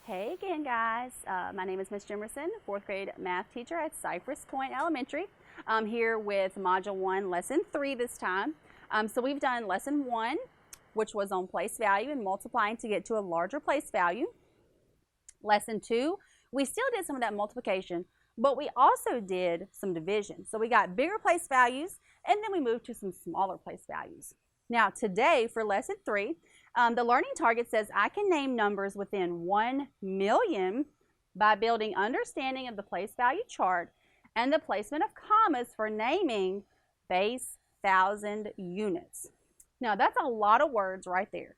Hey again, guys. My name is Miss Jimerson, 4th grade math teacher at Cypress Point Elementary. I'm here with Module 1, Lesson 3 this time. So we've done Lesson 1, which was on place value and multiplying to get to a larger place value. Lesson 2, we still did some of that multiplication, but we also did some division. So we got bigger place values, and then we moved to some smaller place values. Now today for Lesson 3, the learning target says I can name numbers within 1 million by building understanding of the place value chart and the placement of commas for naming base thousand units. Now that's a lot of words right there.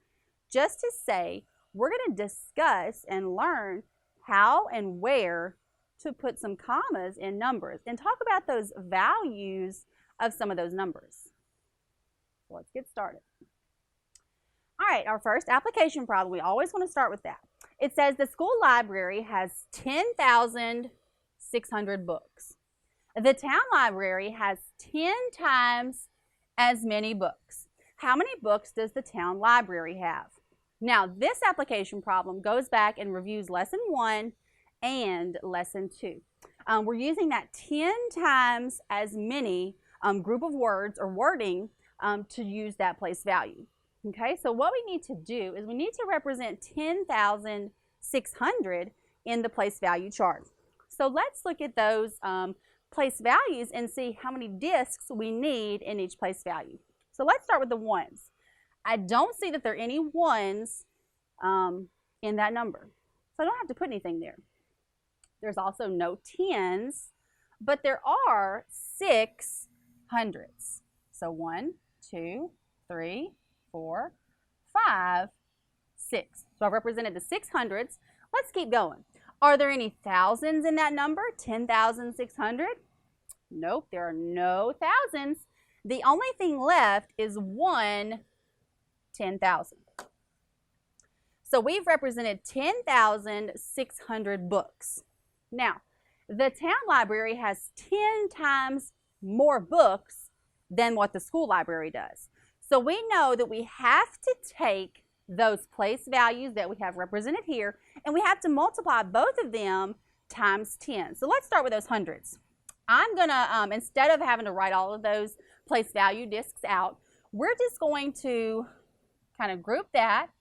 Just to say, we're going to discuss and learn how and where to put some commas in numbers and talk about those values of some of those numbers. So let's get started. All right, our first application problem, we always want to start with that. It says the school library has 10,600 books. The town library has 10 times as many books. How many books does the town library have? Now, this application problem goes back and reviews Lesson 1 and Lesson 2. We're using that 10 times as many group of words or wording to use that place value. Okay, so what we need to do is we need to represent 10,600 in the place value chart. So let's look at those place values and see how many discs we need in each place value. So let's start with the ones. I don't see that there are any ones in that number, so I don't have to put anything there. There's also no tens, but there are 6 hundreds. So 1, 2, 3, 4, 5, 6. So I represented the 600s. Let's keep going. Are there any thousands in that number? 10,600? Nope, there are no thousands. The only thing left is 1 10,000. So we've represented 10,600 books. Now, the town library has 10 times more books than what the school library does. So we know that we have to take those place values that we have represented here, and we have to multiply both of them times 10. So let's start with those hundreds. I'm going to, instead of having to write all of those place value discs out, we're just going to kind of group that.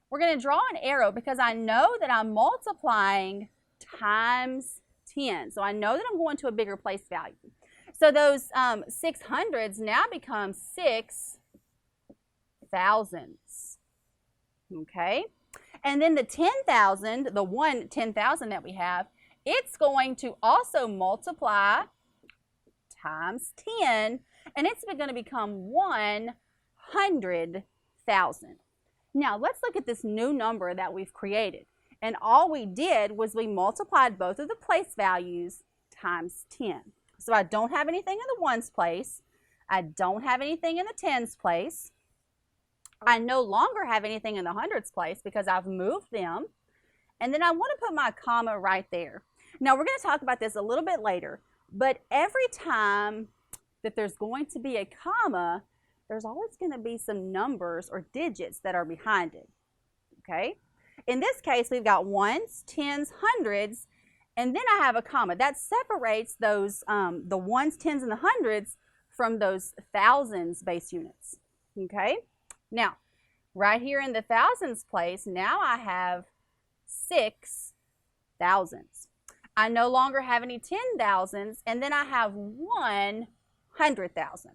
We're going to draw an arrow because I know that I'm multiplying times 10. So I know that I'm going to a bigger place value. So those 600s now become 6 thousands. Okay, and then the 10,000, the 10,000 that we have, it's going to also multiply times 10, and it's going to become 100,000. Now let's look at this new number that we've created, and all we did was we multiplied both of the place values times 10. So I don't have anything in the ones place, I don't have anything in the tens place, I no longer have anything in the hundreds place because I've moved them. And then I want to put my comma right there. Now we're going to talk about this a little bit later, but every time that there's going to be a comma, there's always going to be some numbers or digits that are behind it. Okay? In this case, we've got ones, tens, hundreds, and then I have a comma. That separates those, the ones, tens, and the hundreds from those thousands base units. Okay? Now, right here in the thousands place, now I have 6 thousands. I no longer have any 10,000s, and then I have 100,000.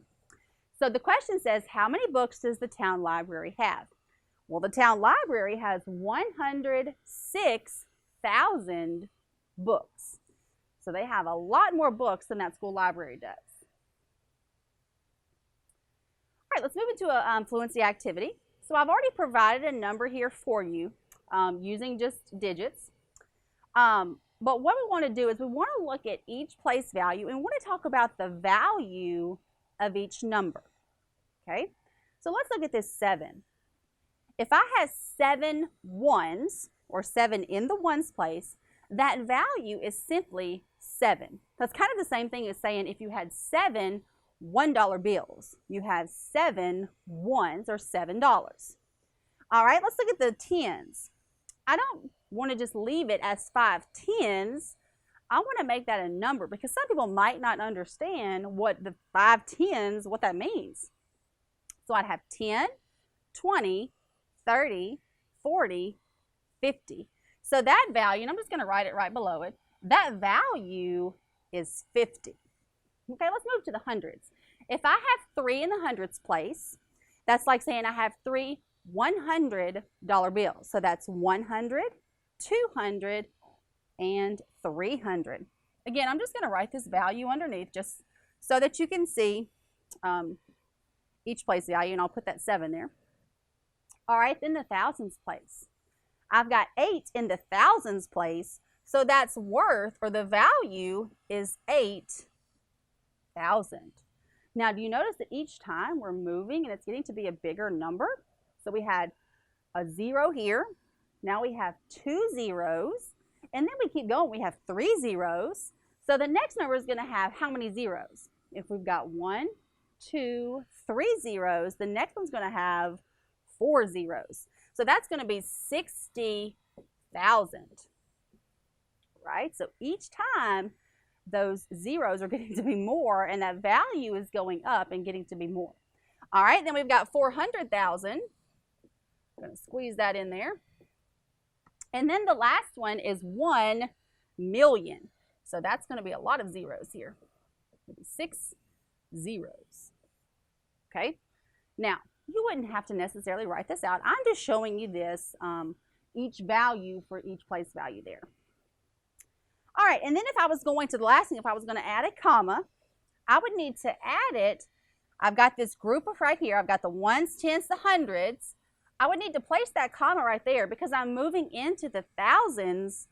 So the question says, how many books does the town library have? Well, the town library has 106,000 books. So they have a lot more books than that school library does. All right, let's move into a fluency activity. So I've already provided a number here for you using just digits. But what we want to do is we want to look at each place value and we want to talk about the value of each number. Okay, so let's look at this 7. If I had 7 ones, or 7 in the ones place, that value is simply 7. That's kind of the same thing as saying if you had 7 $1 bills. You have 7 ones or $7. All right, let's look at the tens. I don't want to just leave it as 5 tens, I want to make that a number because some people might not understand what the 5 tens, what that means. So I'd have 10, 20, 30, 40, 50. So that value, and I'm just going to write it right below it, that value is 50. Okay, let's move to the hundreds. If I have 3 in the hundreds place, that's like saying I have 3 $100 bills. So that's 100, 200, and 300. Again, I'm just going to write this value underneath just so that you can see each place value, and I'll put that 7 there. All right, then the thousands place. I've got 8 in the thousands place, so that's worth, or the value is 8,000. Now, do you notice that each time we're moving and it's getting to be a bigger number? So we had a 0 here. Now we have 2 zeros. And then we keep going. We have 3 zeros. So the next number is going to have how many zeros? If we've got 1, 2, 3 zeros, the next one's going to have 4 zeros. So that's going to be 60,000. Right? So each time those zeros are getting to be more, and that value is going up and getting to be more. All right, then we've got 400,000. I'm going to squeeze that in there. And then the last one is 1 million. So that's going to be a lot of zeros here. 6 zeros. Okay, now you wouldn't have to necessarily write this out. I'm just showing you this, each value for each place value there. All right, and then if I was going to the last thing, if I was going to add a comma, I would need to add it. I've got this group of right here. I've got the ones, tens, the hundreds. I would need to place that comma right there because I'm moving into the thousands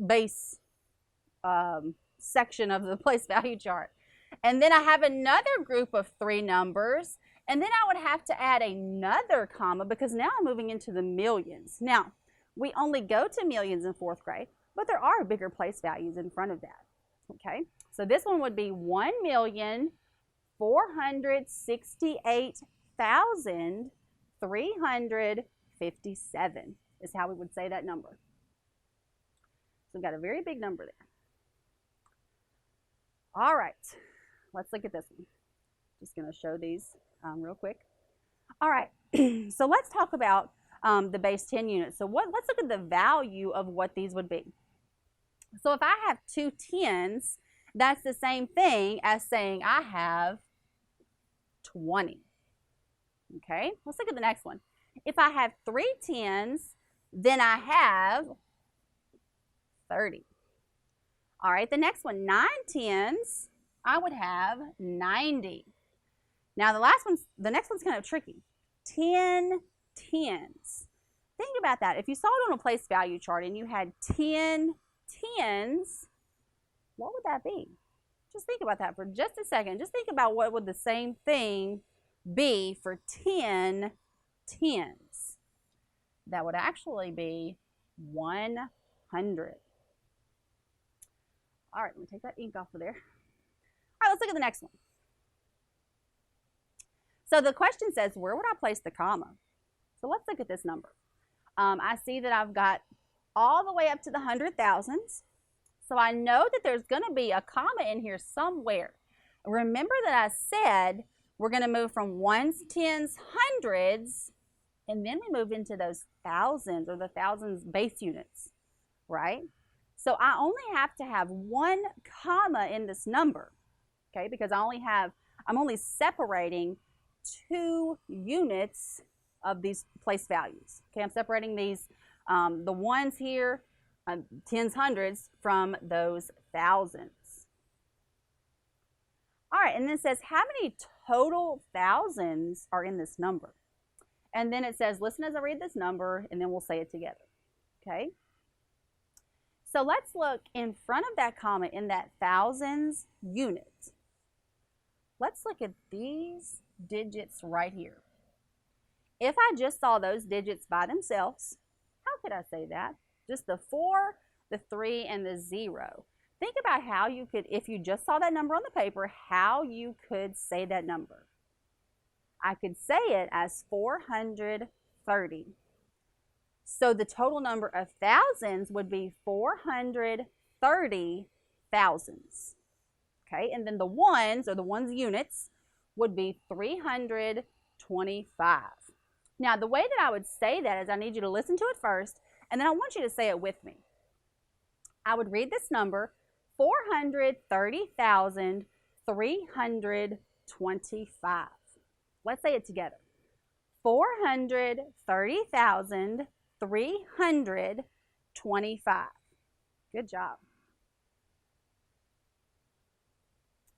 base section of the place value chart. And then I have another group of 3 numbers, and then I would have to add another comma because now I'm moving into the millions. Now, we only go to millions in 4th grade, but there are bigger place values in front of that. Okay, so this one would be 1,468,357 is how we would say that number. So we've got a very big number there. All right, let's look at this one. Just going to show these real quick. All right, so let's talk about the base 10 units. So let's look at the value of what these would be. So if I have 2 tens, that's the same thing as saying I have 20. Okay, let's look at the next one. If I have 3 tens, then I have 30. All right, the next one, 9 tens, I would have 90. Now the next one's kind of tricky. 10 tens. Think about that. If you saw it on a place value chart and you had 10 tens, what would that be? Just think about that for just a second. Just think about what would the same thing be for 10 tens. That would actually be 100. All right, let me take that ink off of there. All right, let's look at the next one. So the question says, where would I place the comma? So let's look at this number. I see that I've got all the way up to the 100,000s. So I know that there's going to be a comma in here somewhere. Remember that I said we're going to move from ones, tens, hundreds, and then we move into those thousands or the thousands base units, right? So I only have to have 1 comma in this number, okay, because I'm only separating 2 units of these place values. Okay, I'm separating these, the ones here, tens, hundreds, from those thousands. All right, and then it says how many total thousands are in this number? And then it says, listen as I read this number, and then we'll say it together. Okay? So let's look in front of that comma in that thousands unit. Let's look at these digits right here. If I just saw those digits by themselves, how could I say that? Just the 4, the 3, and the 0. Think about how you could, if you just saw that number on the paper, how you could say that number. I could say it as 430. So the total number of thousands would be 430 thousands. Okay, and then the ones, or the ones units, would be 325. Now, the way that I would say that is I need you to listen to it first, and then I want you to say it with me. I would read this number, 430,325. Let's say it together. 430,325. Good job.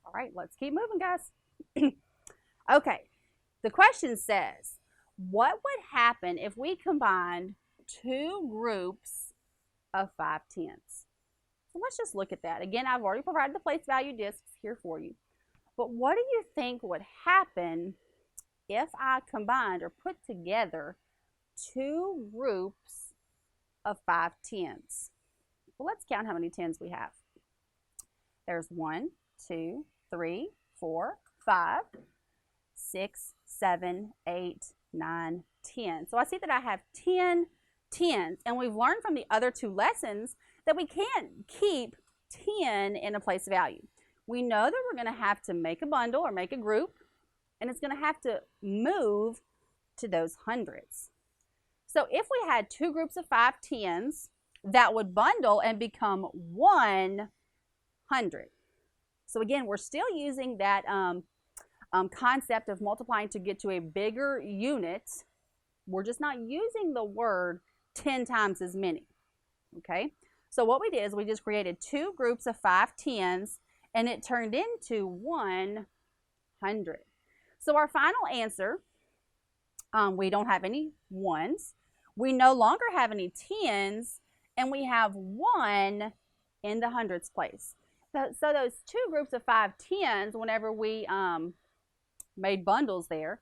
All right, let's keep moving, guys. Okay, the question says, what would happen if we combined two groups of 5 tenths? So let's just look at that. Again, I've already provided the place value discs here for you. But what do you think would happen if I combined or put together two groups of 5 tenths? Well, let's count how many tens we have. There's 1, 2, 3, 4, 5, 6, 7, 8, 9, 10. So I see that I have 10 tens, and we've learned from the other two lessons that we can't keep 10 in a place value. We know that we're going to have to make a bundle or make a group, and it's going to have to move to those hundreds. So if we had two groups of 5 tens, that would bundle and become 100. So again, we're still using that concept of multiplying to get to a bigger unit. We're just not using the word 10 times as many. Okay? So what we did is we just created two groups of 5 tens, and it turned into 100. So our final answer, we don't have any ones. We no longer have any tens, and we have 1 in the hundreds place. So those two groups of 5 tens, whenever we made bundles there,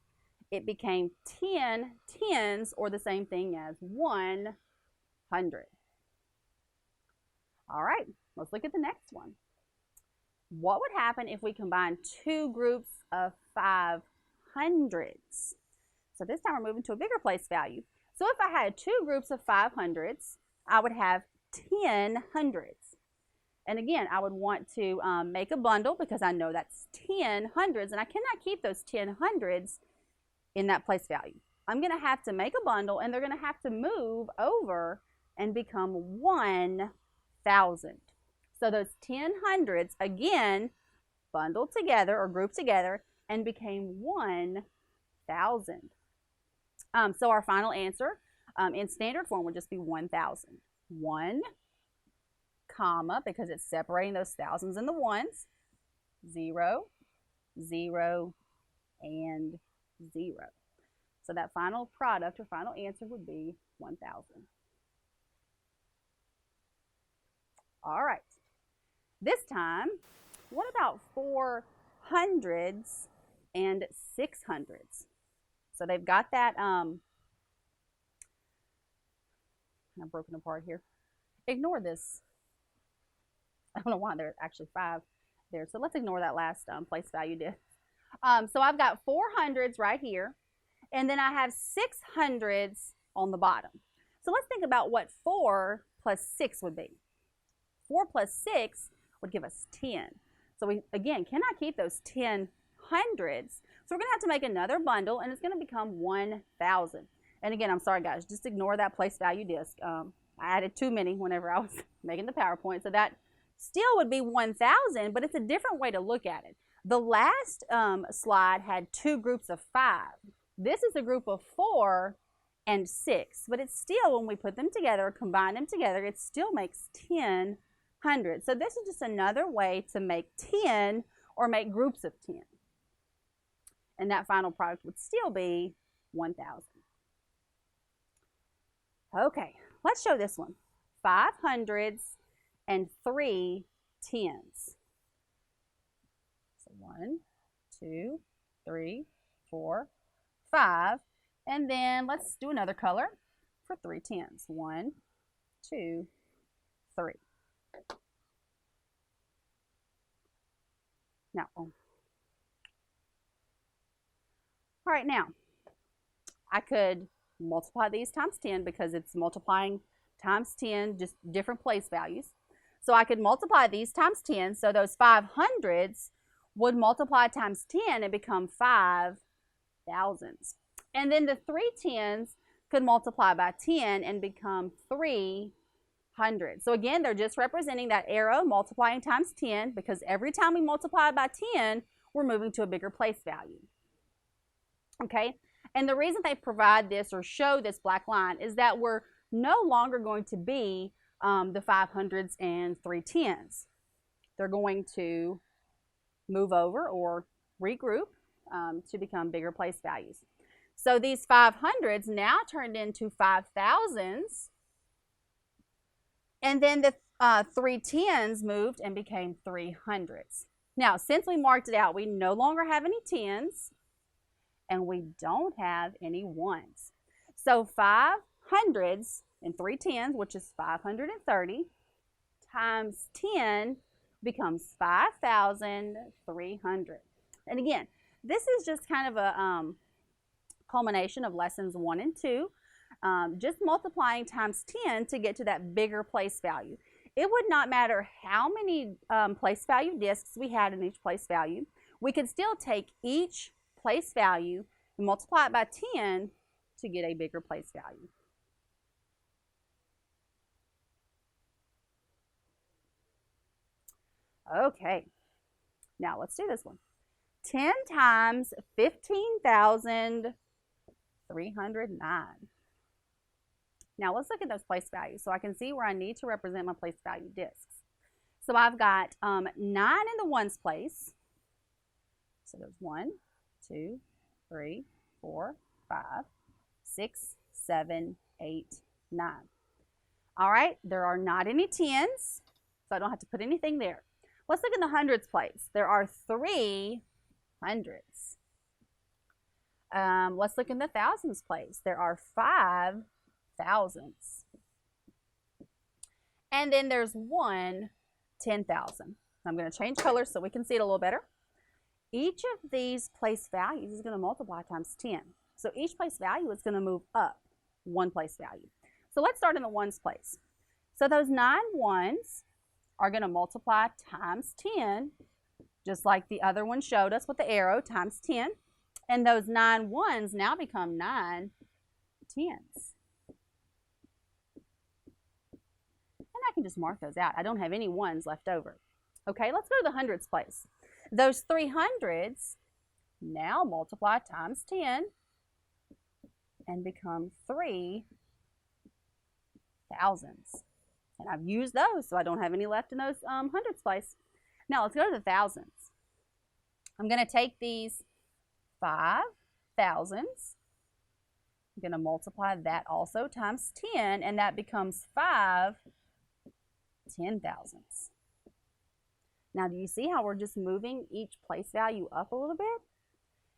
it became 10 tens, or the same thing as 100. All right, let's look at the next one. What would happen if we combine two groups of 500s? So this time we're moving to a bigger place value. So if I had two groups of 500s, I would have 10 hundreds. And again, I would want to make a bundle because I know that's 10 hundreds, and I cannot keep those 10 hundreds in that place value. I'm going to have to make a bundle, and they're going to have to move over and become 1,000. So those 10 hundreds, again, bundled together or grouped together and became 1,000. So our final answer in standard form would just be 1,000. 1, comma, because it's separating those thousands and the ones, 0, 0, and 0. So that final product or final answer would be 1,000. All right. This time, what about 400s and 600s? So they've got that, I'm broken apart here. Ignore this. I don't know why there's actually 5 there. So let's ignore that last place value disc. So I've got 400s right here, and then I have 600s on the bottom. So let's think about what 4 plus 6 would be. 4 plus 6 would give us 10. So we, again, cannot keep those 10 hundreds. So we're going to have to make another bundle, and it's going to become 1,000. And again, I'm sorry, guys, just ignore that place value disc. I added too many whenever I was making the PowerPoint. So that still would be 1,000, but it's a different way to look at it. The last slide had two groups of 5. This is a group of 4 and 6, but it's still, when we put them together, combine them together, it still makes 10 hundreds. So this is just another way to make 10 or make groups of 10. And that final product would still be 1,000. Okay, let's show this one. 500s and 3 tens. So 1, 2, 3, 4, 5. And then let's do another color for 3 tens. 1, 2, 3. Now, all right, now I could multiply these times 10 because it's multiplying times 10, just different place values. So I could multiply these times 10, so those 500s would multiply times 10 and become 5 thousands. And then the 3 tens could multiply by 10 and become 300. So again, they're just representing that arrow multiplying times 10 because every time we multiply by 10, we're moving to a bigger place value. Okay? And the reason they provide this or show this black line is that we're no longer going to be the 500s and 310s. They're going to move over or regroup to become bigger place values. So these 500s now turned into 5,000s, and then the 310s moved and became 300s. Now, since we marked it out, we no longer have any 10s, and we don't have any 1s. So 500s and 310s, which is 530, times 10 becomes 5,300. And again, this is just kind of a culmination of lessons 1 and 2, just multiplying times 10 to get to that bigger place value. It would not matter how many place value discs we had in each place value. We could still take each place value and multiply it by 10 to get a bigger place value. Okay, now let's do this one. 10 times 15,309. Now let's look at those place values so I can see where I need to represent my place value discs. So I've got 9 in the ones place. So there's 1, 2, 3, 4, 5, 6, 7, 8, 9. All right, there are not any 10s, so I don't have to put anything there. Let's look in the hundreds place. There are 3 hundreds. Let's look in the thousands place. There are 5 thousands. And then there's 1 10,000. I'm going to change colors so we can see it a little better. Each of these place values is going to multiply times 10. So each place value is going to move up 1 place value. So let's start in the ones place. So those 9 ones are going to multiply times 10, just like the other one showed us with the arrow, times 10. And those 9 ones now become 9 tens. And I can just mark those out. I don't have any 1s left over. Okay, let's go to the hundreds place. Those 300s now multiply times 10 and become 3 thousands. And I've used those, so I don't have any left in those hundreds place. Now let's go to the thousands. I'm going to take these 5 thousands. I'm going to multiply that also times 10, and that becomes 5 10,000s. Now, do you see how we're just moving each place value up a little bit?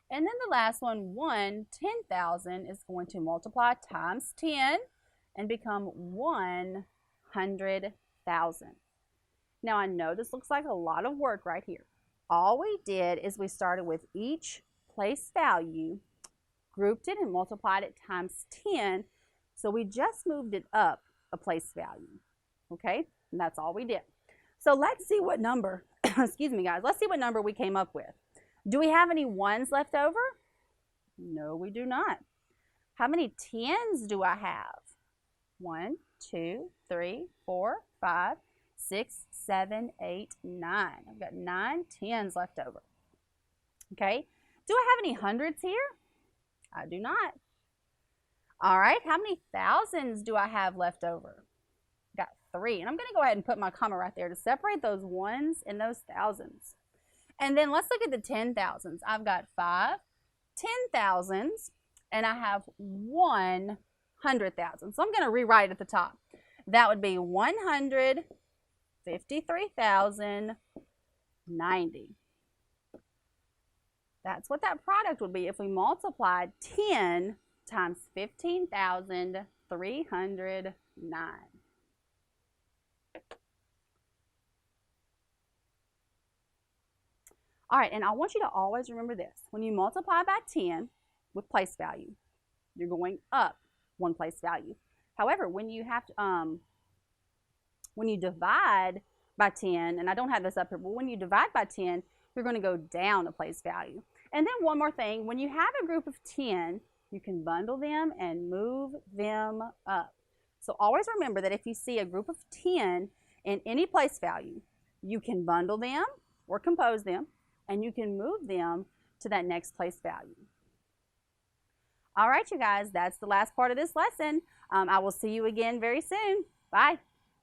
And then the last one, 1 10,000, is going to multiply times 10 and become 100,000. Now, I know this looks like a lot of work right here. All we did is we started with each place value, grouped it, and multiplied it times 10. So we just moved it up a place value. Okay? And that's all we did. So let's see what number, excuse me guys, let's see what number we came up with. Do we have any 1s left over? No, we do not. How many 10s do I have? 1, 2, 3, 4, 5, 6, 7, 8, 9. I've got 9 10s left over. Okay, do I have any hundreds here? I do not. All right, how many thousands do I have left over? Got 3, and I'm going to go ahead and put my comma right there to separate those 1s and those thousands. And then let's look at the 10,000s. I've got 5 10,000s, and I have 100,000. So I'm going to rewrite at the top. That would be 153,090. That's what that product would be if we multiplied 10 times 15,309. All right, and I want you to always remember this. When you multiply by 10 with place value, you're going up one place value. However, when you divide by 10, and I don't have this up here, but when you divide by 10, you're going to go down a place value. And then one more thing, when you have a group of 10, you can bundle them and move them up. So always remember that if you see a group of 10 in any place value, you can bundle them or compose them, and you can move them to that next place value. All right, you guys, that's the last part of this lesson. I will see you again very soon. Bye.